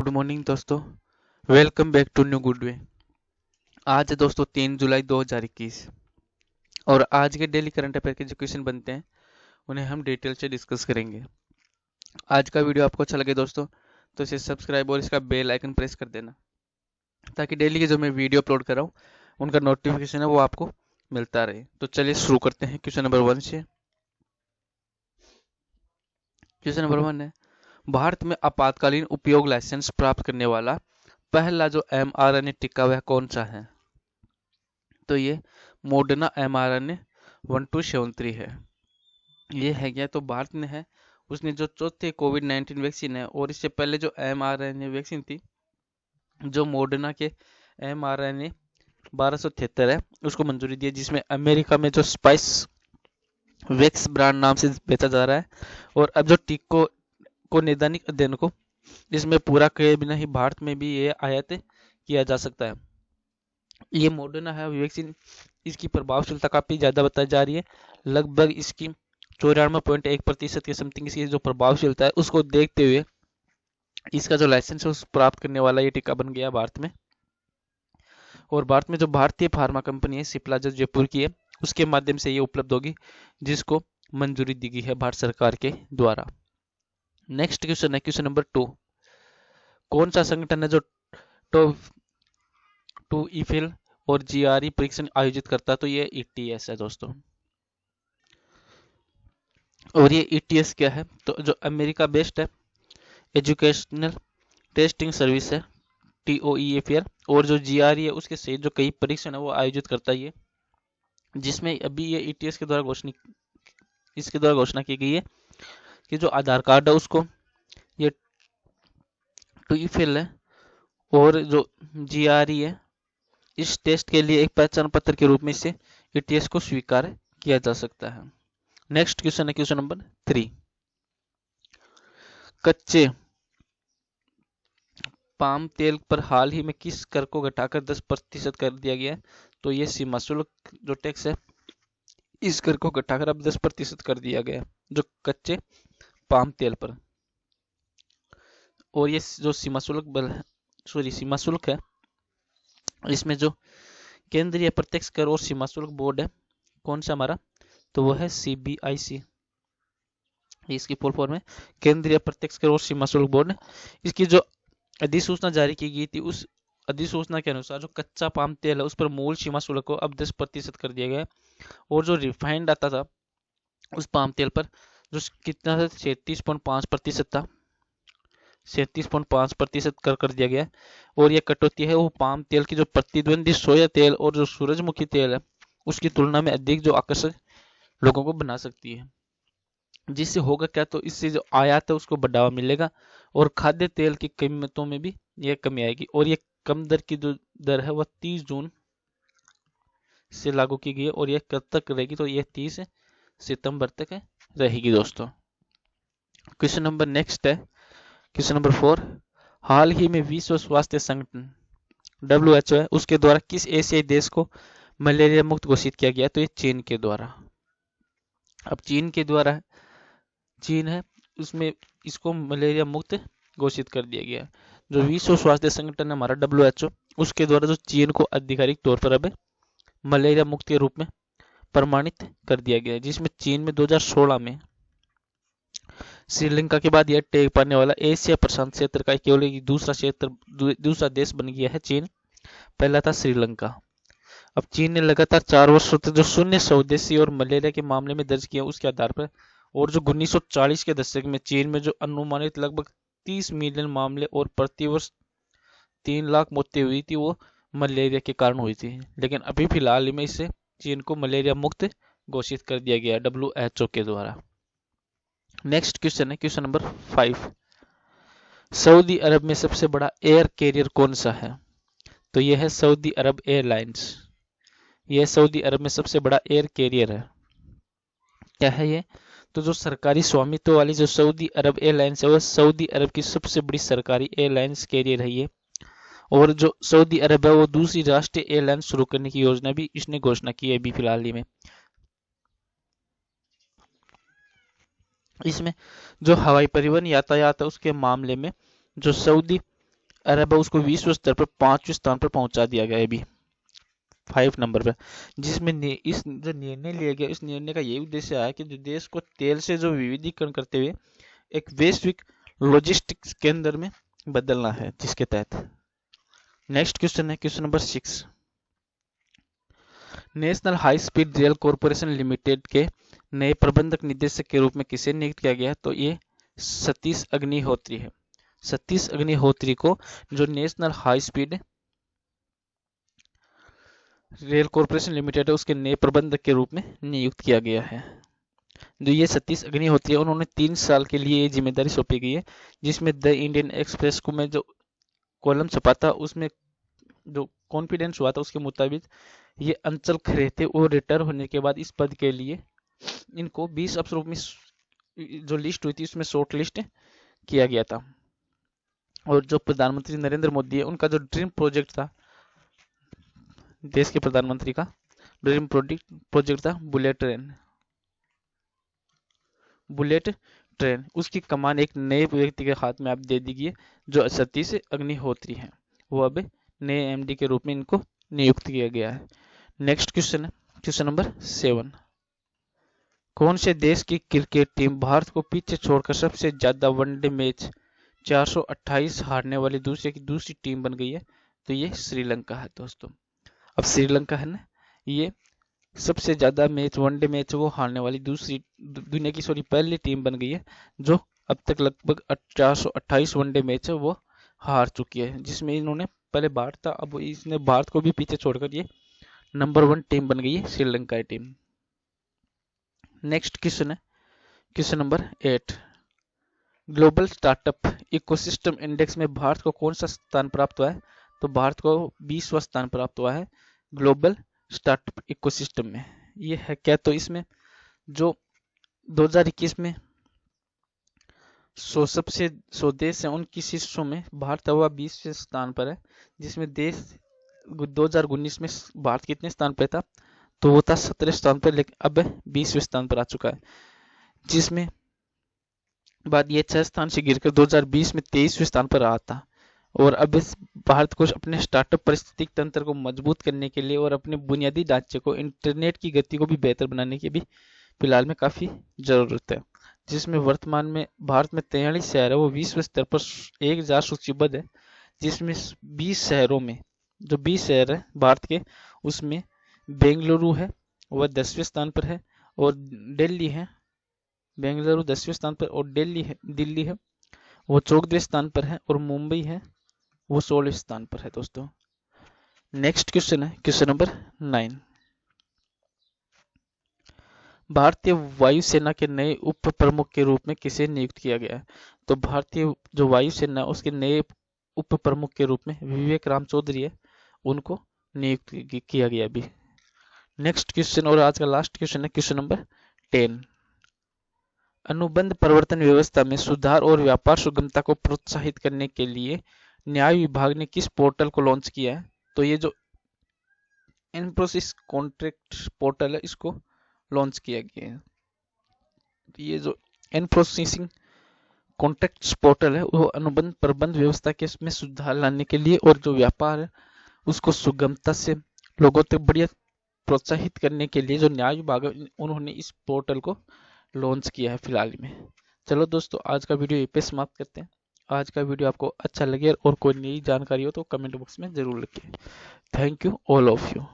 Good morning दोस्तों। Welcome back to new good way. आज है दोस्तों 3 जुलाई 2021 और आज के डेली करंट अफेयर के जो क्वेश्चन बनते हैं उन्हें हम डिटेल से डिस्कस करेंगे। आज का वीडियो आपको अच्छा लगे दोस्तों तो इसे सब्सक्राइब और इसका बेल आइकन प्रेस कर देना ताकि डेली के जो मैं वीडियो अपलोड कर रहा हूँ उनका नोटिफिकेशन है वो आपको मिलता रहे। तो चलिए शुरू करते हैं क्वेश्चन नंबर 1 से। क्वेश्चन नंबर 1 है, भारत में आपातकालीन उपयोग लाइसेंस प्राप्त करने वाला पहला जो mRNA टीका वह कौन सा है? तो ये मोडर्ना mRNA 1273 है। ये है क्या? तो भारत में है। उसने जो चौथे कोविड-19 वैक्सीन है और इससे पहले जो mRNA वैक्सीन थी जो मोडर्ना के mRNA 1273 है उसको मंजूरी दी है, जिसमें अमेरिका में जो स्पाइस वैक्स ब्रांड नाम से बेचा जा रहा है। और अब जो टीकों को नैदानिक अध्ययन को इसमें पूरा किए बिना ही भारत में भी ये आयात किया जा सकता है। ये मॉडर्ना है वैक्सीन, इसकी प्रभावशीलता काफ़ी ज़्यादा बताई जा रही है। लगभग इसकी 94.1% के समथिंग इसकी जो प्रभावशीलता है उसको देखते हुए इसका जो लाइसेंस है उस प्राप्त करने वाला ये टीका बन गया भारत में। और भारत में जो भारतीय फार्मा कंपनी है सिप्ला जो जयपुर की है उसके माध्यम से ये उपलब्ध होगी, जिसको मंजूरी दी गई है भारत सरकार के द्वारा। नेक्स्ट क्वेश्चन है क्वेश्चन नंबर 2। कौन सा संगठन है जो टू ईफिल और जीआरई परीक्षण आयोजित करता है? तो ये ईटीएस है दोस्तों। और ये ईटीएस क्या है? तो जो अमेरिका बेस्ड है एजुकेशनल टेस्टिंग सर्विस है टीओईएफआर, और जो जीआरई है उसके सहित जो कई परीक्षण है वो आयोजित करता है ये, जिसमें अभी ये ईटीएस के द्वारा घोषणा की गई है कि जो आधार कार्ड है उसको ये टू ईफिल है और जो जीआरई है इस टेस्ट के लिए एक पहचान पत्र के रूप में इसे ईटीएस को स्वीकार किया जा सकता है। नेक्स्ट क्वेश्चन है क्वेश्चन नंबर 3। कच्चे पाम तेल पर हाल ही में किस कर को घटाकर 10% कर दिया गया है? तो ये सीमा शुल्क जो टैक्स है इस कर को घटाकर अब 10% कर दिया गया है जो कच्चे पाम तेल पर। और ये जो सीमा शुल्क है इसमें जो केंद्रीय प्रत्यक्ष कर और सीमा शुल्क बोर्ड है कौन सा हमारा? तो वो है CBIC। इसकी फुल फॉर्म है केंद्रीय प्रत्यक्ष कर और सीमा शुल्क बोर्ड। इसकी जो अधिसूचना जारी की गई थी उस अधिसूचना के अनुसार जो कच्चा पाम तेल है उस पर मूल सीमा शुल्क को अब 10% कर दिया गया है। और जो रिफाइंड आता था उस पाम तेल पर जो कितना था 37.5% था, 37.5% कर दिया गया है। और ये कटौती है वो पाम तेल की जो प्रतिद्वंदी सोया तेल और जो सूरजमुखी तेल है उसकी तुलना में अधिक जो आकर्षक लोगों को बना सकती है। जिससे होगा क्या? तो इससे जो आयात है उसको बढ़ावा मिलेगा और खाद्य तेल की कीमतों में भी यह कमी आएगी। और ये कम दर की जो दर है वह 30 जून से लागू की गई है और यह कब तक रहेगी? तो यह 30 सितंबर तक रहेगी दोस्तों। क्वेश्चन नंबर नेक्स्ट है क्वेश्चन नंबर 4। हाल ही में विश्व स्वास्थ्य संगठन WHO है उसके द्वारा किस एशियाई देश को मलेरिया मुक्त घोषित किया गया? तो ये चीन के द्वारा। अब चीन है उसमें इसको मलेरिया मुक्त घोषित कर दिया गया। जो विश्व स्वास्थ्य संगठन है हमारा WHO उसके द्वारा जो चीन को आधिकारिक तौर पर अब मलेरिया मुक्त के रूप में प्रमाणित कर दिया गया है, जिसमें चीन में 2016 में श्रीलंका के बाद यह टेक पाने वाला एशिया प्रशांत क्षेत्र का केवल एक दूसरा देश बन गया है चीन। पहला था श्रीलंका। अब चीन ने लगातार 4 वर्षों तक जो शून्य स्वदेशी और मलेरिया के मामले में दर्ज किया उसके आधार पर, और जो 1940 के दशक में चीन में जो अनुमानित लगभग 30 मिलियन मामले और प्रतिवर्ष 3 लाख मौतें हुई थी वो मलेरिया के कारण हुई थी। लेकिन अभी फिलहाल में इसे चीन को मलेरिया मुक्त घोषित कर दिया गया WHO के द्वारा। नेक्स्ट क्वेश्चन है क्वेश्चन नंबर 5। सऊदी अरब में सबसे बड़ा एयर कैरियर कौन सा है? तो यह है सऊदी अरब एयरलाइंस। यह सऊदी अरब में सबसे बड़ा एयर कैरियर है। क्या है ये? तो जो सरकारी स्वामित्व वाली जो सऊदी अरब एयरलाइंस है वह सऊदी अरब की सबसे बड़ी सरकारी एयरलाइंस कैरियर है ये। और जो सऊदी अरब है वो दूसरी राष्ट्रीय एयरलाइन शुरू करने की योजना भी इसने घोषणा की है अभी फिलहाल ही में। इसमें जो हवाई परिवहन यातायात है उसके मामले में जो सऊदी अरब है उसको विश्व स्तर पर 5वें स्थान पर पहुंचा दिया गया है अभी 5 नंबर पर, जिसमें इस जो निर्णय लिया गया इस निर्णय का यही उद्देश्य है कि जो देश को तेल से जो विविधीकरण करते हुए एक वैश्विक लॉजिस्टिक्स केंद्र में बदलना है, जिसके तहत। नेक्स्ट क्वेश्चन है question number 6। National high speed rail corporation limited के नए प्रबंधक निदेशक के रूप में किसे नियुक्त किया गया? तो ये सतीश अग्निहोत्री है। सतीश अग्निहोत्री को जो national high speed rail corporation limited है उसके नए प्रबंधक के रूप में नियुक्त किया गया है। जो ये सतीश अग्निहोत्री है उन्होंने 3 साल के लिए ये जिम्मेदारी सौंपी गई है, जिसमें द इंडियन एक्सप्रेस को में जो कॉलम छपा था उसमें जो कॉन्फिडेंस हुआ था उसके मुताबिक ये अंचल खरे थे और रिटायर होने के बाद इस पद के लिए इनको 20 अफसरों में जो लिस्ट हुई थी उसमें शॉर्ट लिस्ट किया गया था। और जो प्रधानमंत्री नरेंद्र मोदी है उनका जो ड्रीम प्रोजेक्ट था, देश के प्रधानमंत्री का ड्रीम प्रोजेक्ट था बुलेट ट्रेन, उसकी कमान एक नए व्यक्ति के हाथ में आप दे दीजिए जो सतीश अग्निहोत्री हैं। वो अब नए एमडी के रूप में इनको नियुक्त किया गया है। नेक्स्ट क्वेश्चन है क्वेश्चन नंबर 7। कौन से देश की क्रिकेट टीम भारत को पीछे छोड़कर सबसे ज्यादा वनडे मैच 428 हारने वाली दूसरी टीम बन गई है? तो ये श्रीलंका है दोस्तों। अब श्रीलंका है ना, ये सबसे ज्यादा मैच वनडे मैच वो हारने वाली दुनिया की पहली टीम बन गई है जो अब तक लगभग 428 वनडे मैच है वो हार चुकी है, जिसमें इन्होंने पहले भारत था, अब इसने भारत को भी पीछे छोड़कर ये नंबर 1 टीम बन गई है श्रीलंका की टीम। नेक्स्ट क्वेश्चन है question number 8। Global startup ecosystem index में भारत को कौन सा स्थान प्राप्त हुआ है? तो भारत को 20वां स्थान प्राप्त हुआ है ग्लोबल स्टार्टअप इकोसिस्टम में। ये है क्या? तो इसमें जो 2021 में 100 देश हैं उनकी शीर्षों में भारत हुआ 20वें स्थान पर है, जिसमें देश 2019 में भारत कितने स्थान पर था? तो वो था 17 स्थान पर, लेकिन अब 20वें स्थान पर आ चुका है, जिसमें बाद ये 6 स्थान से गिरकर 2020 में 23वें स्थान पर रहा था। और अब इस भारत को अपने स्टार्टअप पारिस्थितिक तंत्र को मजबूत करने के लिए और अपने बुनियादी ढांचे को इंटरनेट की गति को भी बेहतर बनाने की भी फिलहाल में काफी जरूरत है, जिसमें वर्तमान में भारत में 43 शहर है वो विश्व स्तर पर 1000 सूचीबद्ध है, जिसमें 20 शहरों में जो 20 शहर है भारत के उसमें बेंगलुरु है वह 10वें स्थान पर है, और दिल्ली है बेंगलुरु 10वें स्थान पर, और दिल्ली है वो 14वें स्थान पर है, और मुंबई है वो 16वें स्थान पर है दोस्तों। नेक्स्ट क्वेश्चन है क्वेश्चन नंबर 9। भारतीय वायुसेना के नए उप प्रमुख के रूप में किसे नियुक्त किया गया है? तो भारतीय जो वायुसेना उसके नए उप प्रमुख के रूप में विवेक राम चौधरी है, उनको नियुक्त किया गया अभी। नेक्स्ट क्वेश्चन और आज का लास्ट क्वेश्चन है क्वेश्चन नंबर 10। अनुबंध प्रवर्तन व्यवस्था में सुधार और व्यापार सुगमता को प्रोत्साहित करने के लिए न्याय विभाग ने किस पोर्टल को लॉन्च किया है? तो ये जो इनप्रोसेस कॉन्ट्रैक्ट पोर्टल है इसको लॉन्च किया गया है। ये जो इनप्रोसेसिंग कॉन्ट्रैक्ट पोर्टल है वो अनुबंध प्रबंध व्यवस्था के में सुधार लाने के लिए और जो व्यापार है उसको सुगमता से लोगों तक बढ़िया प्रोत्साहित करने के लिए जो न्याय विभाग है उन्होंने इस पोर्टल को लॉन्च किया है फिलहाल में। चलो दोस्तों आज का वीडियो यहीं पे समाप्त करते हैं। आज का वीडियो आपको अच्छा लगे और कोई नई जानकारी हो तो कमेंट बॉक्स में जरूर लिखिए। Thank you all of you.